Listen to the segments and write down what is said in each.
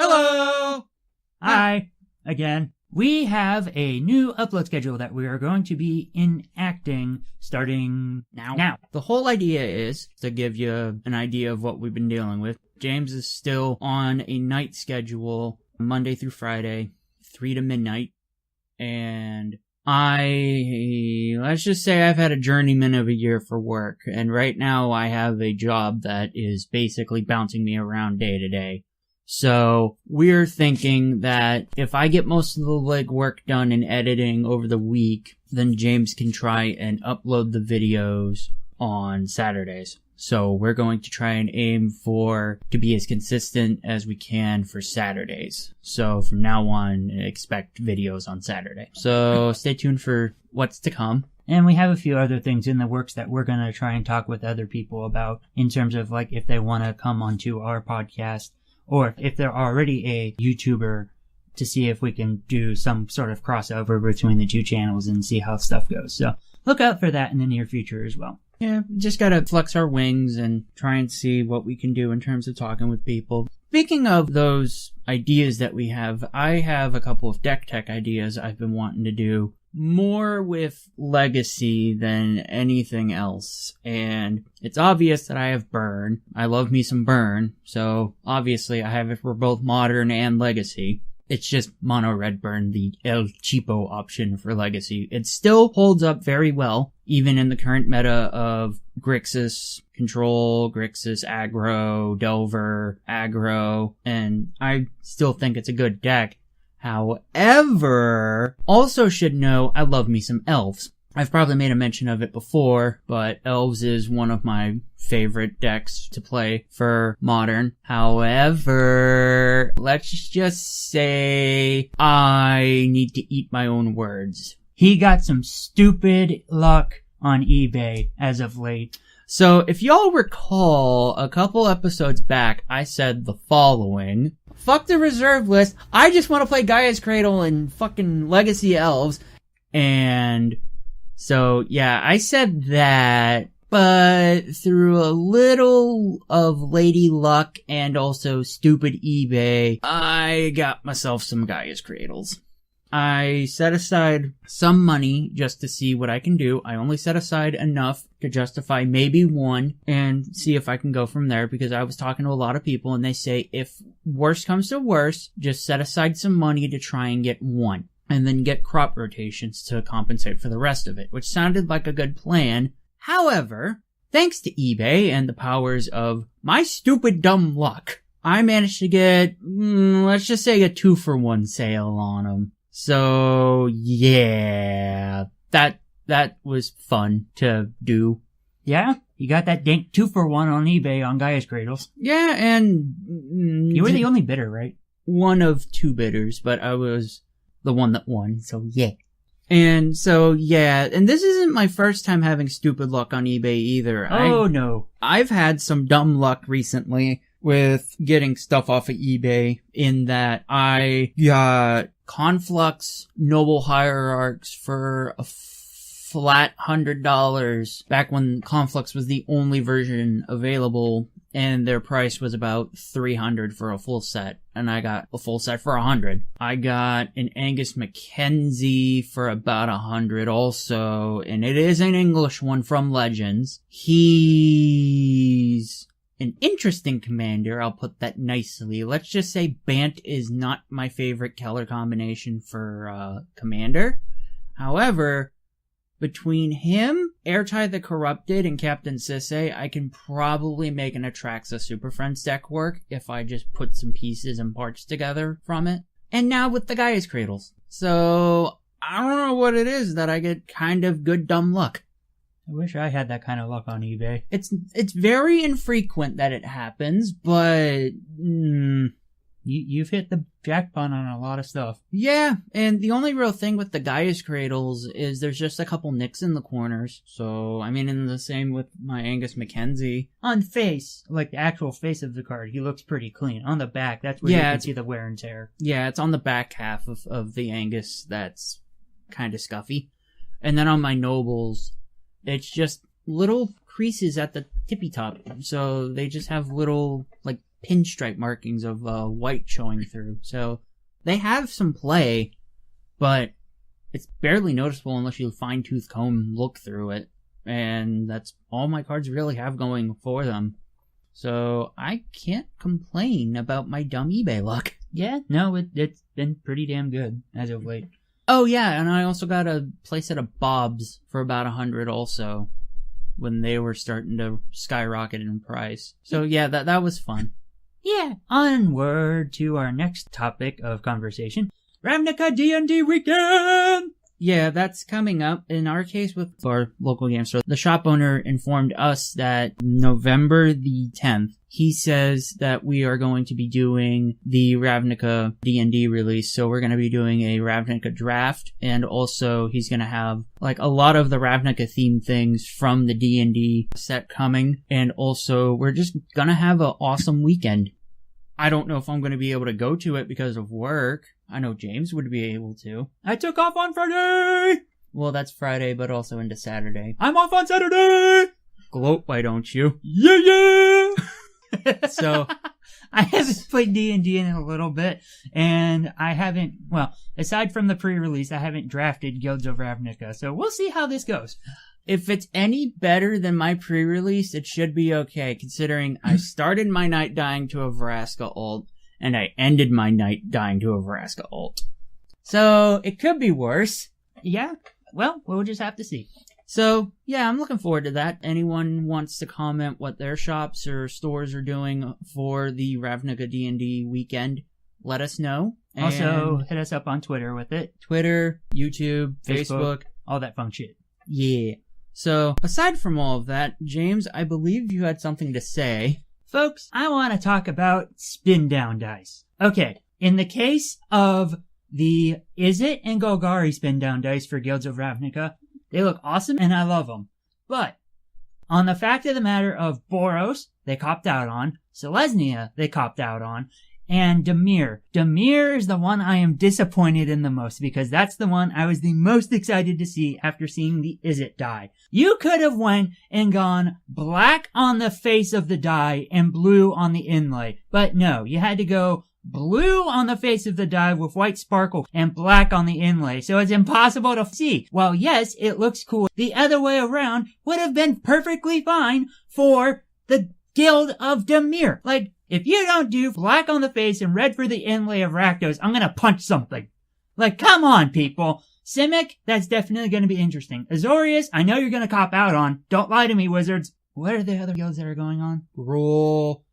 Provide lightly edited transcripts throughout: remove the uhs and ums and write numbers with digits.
Hello! Hi, again. We have a new upload schedule that we are going to be enacting starting now. The whole idea is to give you an idea of what we've been dealing with. James is still on a night schedule, Monday through Friday, 3 to midnight. And let's just say I've had a journeyman of a year for work. And right now I have a job that is basically bouncing me around day to day. So we're thinking that if I get most of the legwork done in editing over the week, then James can try and upload the videos on Saturdays. So we're going to try and aim to be as consistent as we can for Saturdays. So from now on, expect videos on Saturday. So stay tuned for what's to come. And we have a few other things in the works that we're going to try and talk with other people about in terms of like if they want to come onto our podcast. Or if they're already a YouTuber, to see if we can do some sort of crossover between the two channels and see how stuff goes. So look out for that in the near future as well. Yeah, just gotta flex our wings and try and see what we can do in terms of talking with people. Speaking of those ideas that we have, I have a couple of deck tech ideas I've been wanting to do. More with Legacy than anything else. And it's obvious that I have Burn. I love me some Burn. So obviously I have it for both Modern and Legacy. It's just Mono Red Burn, the El Cheapo option for Legacy. It still holds up very well, even in the current meta of Grixis Control, Grixis Aggro, Delver, Aggro, and I still think it's a good deck. However, also should know I love me some Elves. I've probably made a mention of it before, but Elves is one of my favorite decks to play for Modern. However, let's just say I need to eat my own words. He got some stupid luck on eBay as of late. So if y'all recall, a couple episodes back, I said the following. Fuck the reserve list. I just want to play Gaia's Cradle and fucking Legacy Elves. And so, yeah, I said that, but through a little of lady luck and also stupid eBay, I got myself some Gaia's Cradles. I set aside some money just to see what I can do. I only set aside enough to justify maybe one and see if I can go from there, because I was talking to a lot of people and they say if worst comes to worst, just set aside some money to try and get one and then get crop rotations to compensate for the rest of it, which sounded like a good plan. However, thanks to eBay and the powers of my stupid dumb luck, I managed to get, let's just say a 2-for-1 sale on them. So, yeah, that was fun to do. Yeah? You got that dank 2-for-1 on eBay on Gaia's Cradles. Yeah, and you were the only bidder, right? One of 2 bidders, but I was the one that won, so yeah. And so, yeah, and this isn't my first time having stupid luck on eBay either. Oh, no. I've had some dumb luck recently with getting stuff off of eBay, in that I got Conflux Noble Hierarchs for a flat $100 back when Conflux was the only version available, and their price was about $300 for a full set, and I got a full set for $100. I got an Angus Mackenzie for about $100 also, and it is an English one from Legends. He's an interesting commander, I'll put that nicely. Let's just say Bant is not my favorite color combination for commander. However, between him, Airtie the Corrupted, and Captain Sisay, I can probably make an Atraxa Super Friends deck work if I just put some pieces and parts together from it. And now with the Gaia's Cradles. So, I don't know what it is that I get kind of good dumb luck. I wish I had that kind of luck on eBay. It's very infrequent that it happens, but you've hit the jackpot on a lot of stuff. Yeah, and the only real thing with the Gaia's Cradles is there's just a couple nicks in the corners. So, I mean, and the same with my Angus Mackenzie. On face, like the actual face of the card, he looks pretty clean. On the back, that's where you can see the wear and tear. Yeah, it's on the back half of the Angus that's kind of scuffy. And then on my Nobles, it's just little creases at the tippy top. So they just have little, like, pinstripe markings of white showing through. So they have some play, but it's barely noticeable unless you fine-tooth comb look through it. And that's all my cards really have going for them. So I can't complain about my dumb eBay luck. Yeah, no, it's been pretty damn good as of late. Oh yeah, and I also got a playset of Bob's for about $100 also, when they were starting to skyrocket in price. So yeah, that was fun. Yeah, onward to our next topic of conversation. Ravnica D&D Weekend! Yeah, that's coming up. In our case with our local game store, the shop owner informed us that November the 10th, he says that we are going to be doing the Ravnica D&D release. So we're going to be doing a Ravnica draft, and also he's going to have like a lot of the Ravnica themed things from the D&D set coming. And also we're just going to have an awesome weekend. I don't know if I'm going to be able to go to it because of work. I know James would be able to. I took off on Friday! Well, that's Friday, but also into Saturday. I'm off on Saturday! Gloat, why don't you? Yeah! So, I haven't played D&D in a little bit, and I haven't, well, aside from the pre-release, I haven't drafted Guilds of Ravnica, so we'll see how this goes. If it's any better than my pre-release, it should be okay, considering I started my night dying to a Vraska ult, and I ended my night dying to a Vraska ult. So, it could be worse. Yeah, well, we'll just have to see. So, yeah, I'm looking forward to that. Anyone wants to comment what their shops or stores are doing for the Ravnica D&D weekend, let us know. Also, hit us up on Twitter with it. Twitter, YouTube, Facebook. All that fun shit. Yeah. So, aside from all of that, James, I believe you had something to say. Folks, I want to talk about spin down dice. Okay, in the case of the Izzet and Golgari spin down dice for Guilds of Ravnica, they look awesome and I love them. But on the fact of the matter of Boros, they copped out on, Selesnya, they copped out on, and Dimir. Dimir is the one I am disappointed in the most because that's the one I was the most excited to see after seeing the Izzet die. You could have went and gone black on the face of the die and blue on the inlay. But no, you had to go blue on the face of the die with white sparkle and black on the inlay. So it's impossible to see. Well, yes, it looks cool. The other way around would have been perfectly fine for the Guild of Dimir. Like, if you don't do black on the face and red for the inlay of Rakdos, I'm gonna punch something. Like, come on, people. Simic, that's definitely gonna be interesting. Azorius, I know you're gonna cop out on. Don't lie to me, wizards. What are the other guilds that are going on? Gruul,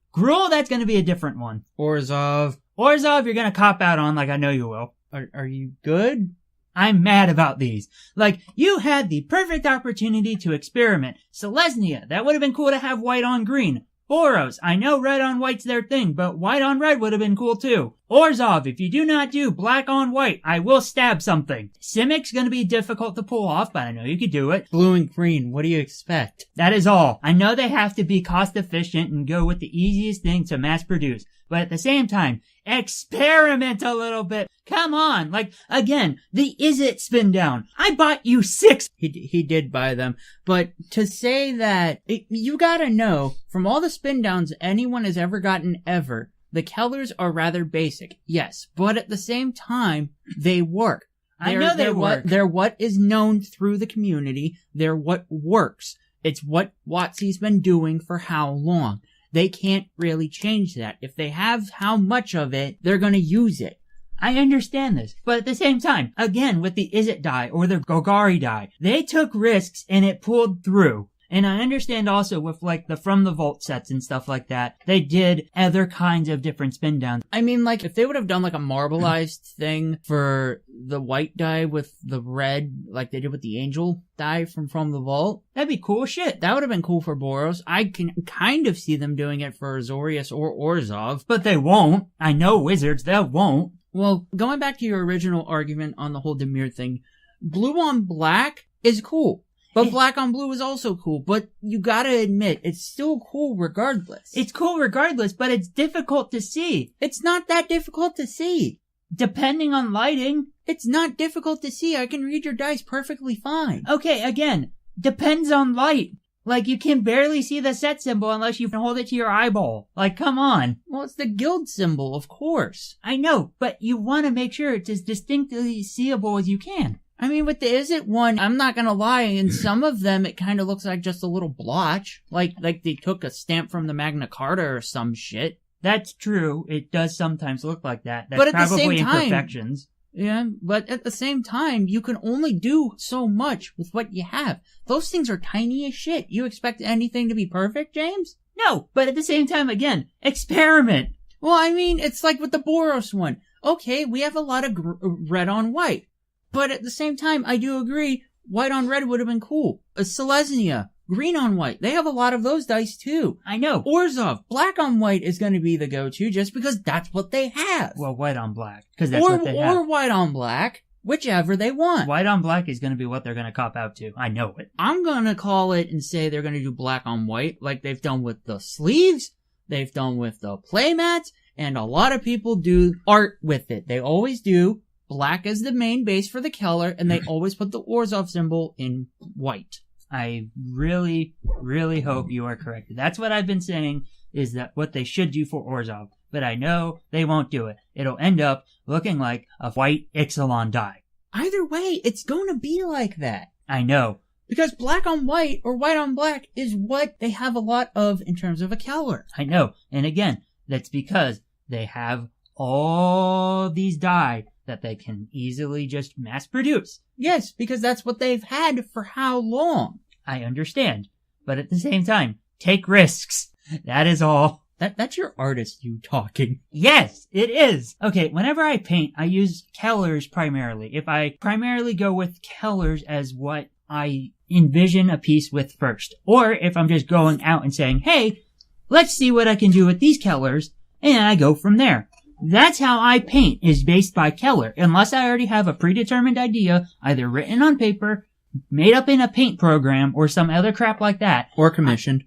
that's gonna be a different one. Orzhov, you're gonna cop out on like I know you will. Are you good? I'm mad about these. Like, you had the perfect opportunity to experiment. Selesnya, that would have been cool to have white on green. Boros, I know red on white's their thing, but white on red would have been cool too. Orzhov, if you do not do black on white, I will stab something. Simic's gonna be difficult to pull off, but I know you could do it. Blue and green, what do you expect? That is all. I know they have to be cost efficient and go with the easiest thing to mass produce, but at the same time, experiment a little bit. Come on, like, again, the Izzet spin down. I bought you 6. He did buy them. But to say that, you gotta know, from all the spin downs anyone has ever gotten ever, the Kellers are rather basic, yes, but at the same time, they work. I know they work. They're what is known through the community. They're what works. It's what WotC's been doing for how long. They can't really change that. If they have how much of it, they're gonna use it. I understand this, but at the same time, again, with the Izzet die or the Golgari die, they took risks and it pulled through. And I understand also with like the From the Vault sets and stuff like that, they did other kinds of different spin downs. I mean, like, if they would have done like a marbleized thing for the white die with the red, like they did with the Angel die from the Vault, that'd be cool shit. That would have been cool for Boros. I can kind of see them doing it for Azorius or Orzhov. But they won't. I know wizards, they won't. Well, going back to your original argument on the whole Dimir thing, blue on black is cool. But black on blue is also cool, but you gotta admit, it's still cool regardless. It's cool regardless, but it's difficult to see. It's not that difficult to see. Depending on lighting. It's not difficult to see. I can read your dice perfectly fine. Okay, again, depends on light. Like, you can barely see the set symbol unless you hold it to your eyeball. Like, come on. Well, it's the guild symbol, of course. I know, but you want to make sure it's as distinctly seeable as you can. I mean, with the Is It one, I'm not gonna lie, in some of them it kind of looks like just a little blotch. Like they took a stamp from the Magna Carta or some shit. That's true. It does sometimes look like that. That's But at the probably same time, imperfections. Yeah, but at the same time, you can only do so much with what you have. Those things are tiny as shit. You expect anything to be perfect, James? No, but at the same time, again, experiment. Well, I mean, it's like with the Boros one. Okay, we have a lot of red on white. But at the same time, I do agree, white on red would have been cool. Selesnya, green on white. They have a lot of those dice too. I know. Orzhov, black on white is going to be the go-to just because that's what they have. Well, white on black, because that's what they have. Or white on black, whichever they want. White on black is going to be what they're going to cop out to. I know it. I'm going to call it and say they're going to do black on white like they've done with the sleeves, they've done with the playmats, and a lot of people do art with it. They always do. Black is the main base for the Keller, and they always put the Orzhov symbol in white. I really, really hope you are correct. That's what I've been saying, is that what they should do for Orzhov. But I know they won't do it. It'll end up looking like a white Ixalan die. Either way, it's going to be like that. I know. Because black on white or white on black is what they have a lot of in terms of a Keller. I know. And again, that's because they have all these die that they can easily just mass produce. Yes, because that's what they've had for how long? I understand. But at the same time, take risks. That is all. That's your artist, you talking. Yes, it is. Okay, whenever I paint, I use Kellers primarily. If I primarily go with Kellers as what I envision a piece with first. Or if I'm just going out and saying, hey, let's see what I can do with these Kellers, and I go from there. That's how I paint, is based by Keller. Unless I already have a predetermined idea, either written on paper, made up in a paint program, or some other crap like that. Or commissioned.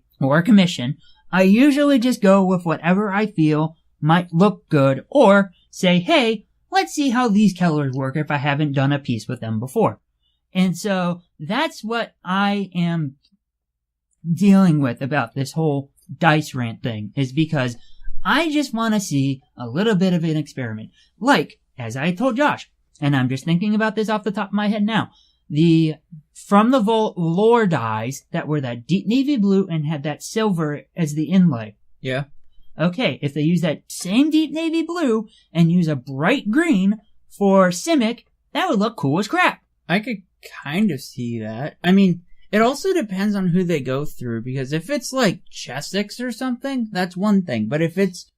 I usually just go with whatever I feel might look good, or say, hey, let's see how these Kellers work if I haven't done a piece with them before. And so, that's what I am dealing with about this whole dice rant thing, is because I just want to see a little bit of an experiment. Like, as I told Josh, and I'm just thinking about this off the top of my head now, the From the Vault lore dies that were that deep navy blue and had that silver as the inlay. Yeah. Okay, if they use that same deep navy blue and use a bright green for Simic, that would look cool as crap. I could kind of see that. I mean, it also depends on who they go through, because if it's like Chessex or something, that's one thing. But if it's,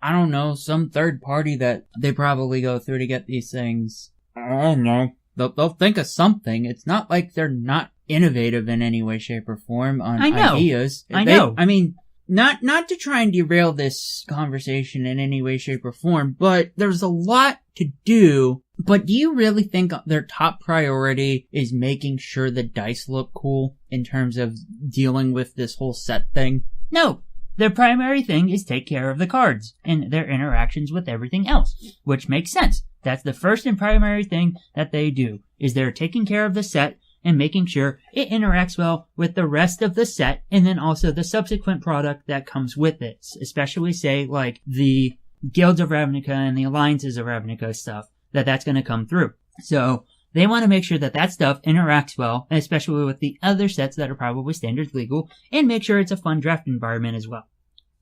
I don't know, some third party that they probably go through to get these things, I don't know. They'll think of something. It's not like they're not innovative in any way, shape, or form on ideas. I know. I mean, not to try and derail this conversation in any way, shape, or form, but there's a lot to do. But do you really think their top priority is making sure the dice look cool in terms of dealing with this whole set thing? No. Their primary thing is take care of the cards and their interactions with everything else, which makes sense. That's the first and primary thing that they do, is they're taking care of the set and making sure it interacts well with the rest of the set, and then also the subsequent product that comes with it, especially say like the Guilds of Ravnica and the Alliances of Ravnica stuff, that's going to come through. So they want to make sure that that stuff interacts well, especially with the other sets that are probably standard legal, and make sure it's a fun draft environment as well.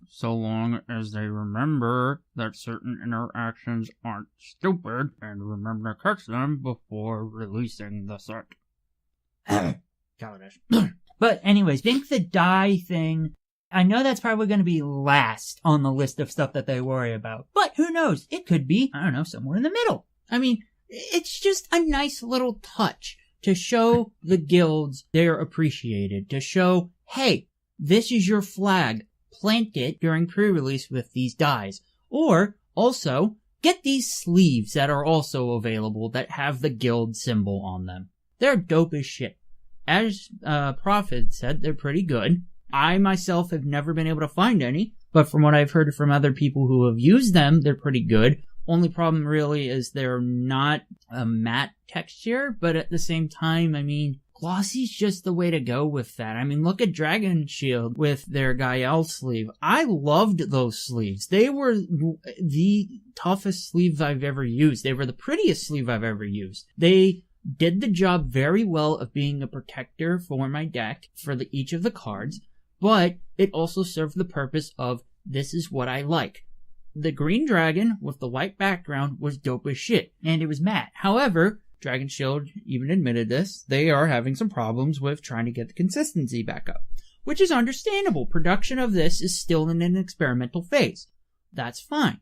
So long as they remember that certain interactions aren't stupid and remember to catch them before releasing the set. But anyways, I think the die thing, I know that's probably going to be last on the list of stuff that they worry about. But who knows? It could be, I don't know, somewhere in the middle. I mean, it's just a nice little touch to show the guilds they're appreciated. To show, hey, this is your flag. Plant it during pre-release with these dies. Or, also, get these sleeves that are also available that have the guild symbol on them. They're dope as shit. As Prophet said, they're pretty good. I myself have never been able to find any, but from what I've heard from other people who have used them, they're pretty good. Only problem really is they're not a matte texture, but at the same time, I mean, Glossy's just the way to go with that. I mean, look at Dragon Shield with their Gael sleeve. I loved those sleeves. They were the toughest sleeves I've ever used. They were the prettiest sleeve I've ever used. They did the job very well of being a protector for my deck for each of the cards, but it also served the purpose of, this is what I like. The green dragon with the white background was dope as shit, and it was matte. However, Dragon Shield even admitted this. They are having some problems with trying to get the consistency back up, which is understandable. Production of this is still in an experimental phase. That's fine.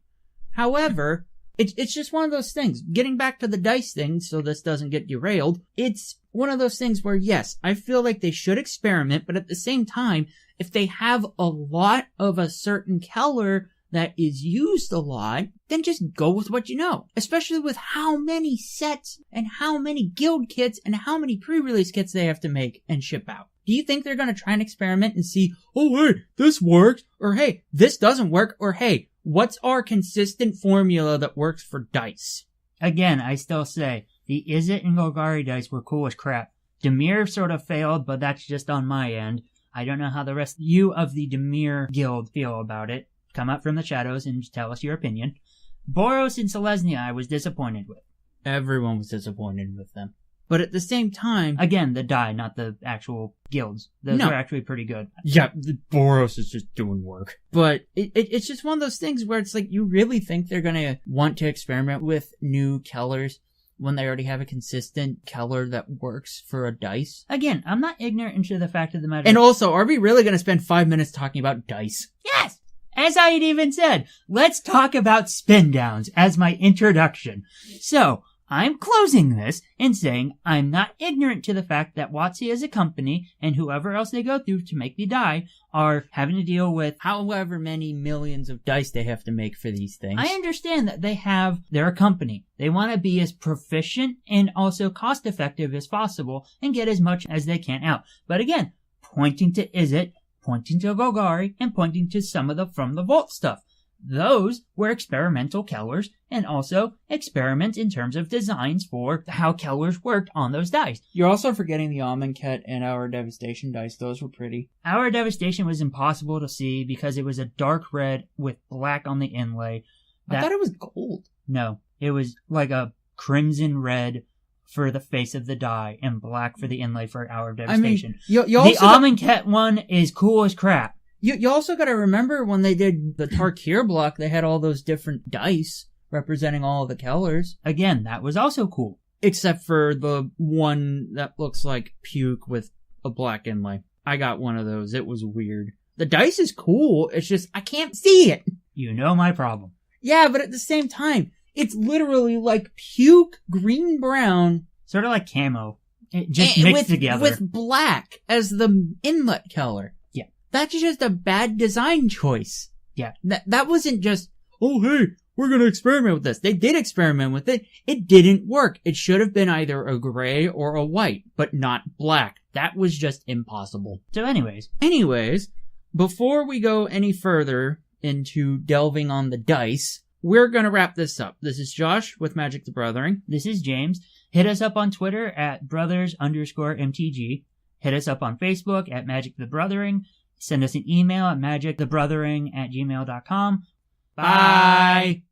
However, it's just one of those things. Getting back to the dice thing, so this doesn't get derailed, it's one of those things where, yes, I feel like they should experiment, but at the same time, if they have a lot of a certain color that is used a lot, then just go with what you know. Especially with how many sets and how many guild kits and how many pre-release kits they have to make and ship out. Do you think they're going to try and experiment and see, oh, hey, this works, or hey, this doesn't work, or hey, what's our consistent formula that works for dice? Again, I still say, the Izzet and Golgari dice were cool as crap. Dimir sort of failed, but that's just on my end. I don't know how the rest of you of the Dimir guild feel about it. Come up from the shadows and tell us your opinion. Boros and Selesnya I was disappointed with. Everyone was disappointed with them. But at the same time... Again, the die, not the actual guilds. Those are actually pretty good. Yeah, the Boros is just doing work. But it's just one of those things where it's like, you really think they're going to want to experiment with new colors when they already have a consistent color that works for a dice? Again, I'm not ignorant into the fact of the matter. And also, are we really going to spend 5 minutes talking about dice? Yes! As I had even said, let's talk about spin downs as my introduction. So, I'm closing this and saying I'm not ignorant to the fact that WotC as a company and whoever else they go through to make the die are having to deal with however many millions of dice they have to make for these things. I understand that they're a company. They want to be as proficient and also cost effective as possible and get as much as they can out. But again, pointing to Izzet, pointing to Golgari, and pointing to some of the From the Vault stuff. Those were experimental colors and also experiments in terms of designs for how colors worked on those dice. You're also forgetting the Amonkhet and Our Devastation dice. Those were pretty. Our Devastation was impossible to see because it was a dark red with black on the inlay. I thought it was gold. No, it was like a crimson red for the face of the die and black for the inlay for Our Devastation. I mean, the Amonkhet one is cool as crap. You also gotta remember when they did the Tarkir block, they had all those different dice representing all of the colors. Again, that was also cool. Except for the one that looks like puke with a black inlay. I got one of those. It was weird. The dice is cool, it's just, I can't see it. You know my problem. Yeah, but at the same time, it's literally like puke, green, brown. Sort of like camo. It just mixed together. With black as the inlet color. Yeah. That's just a bad design choice. Yeah. That wasn't just, oh hey, we're gonna experiment with this. They did experiment with it. It didn't work. It should have been either a gray or a white, but not black. That was just impossible. So anyways, before we go any further into delving on the dice, we're gonna wrap this up. This is Josh with Magic the Brothering. This is James. Hit us up on Twitter at brothers_MTG. Hit us up on Facebook at Magic the Brothering. Send us an email at magicthebrothering@gmail.com. Bye!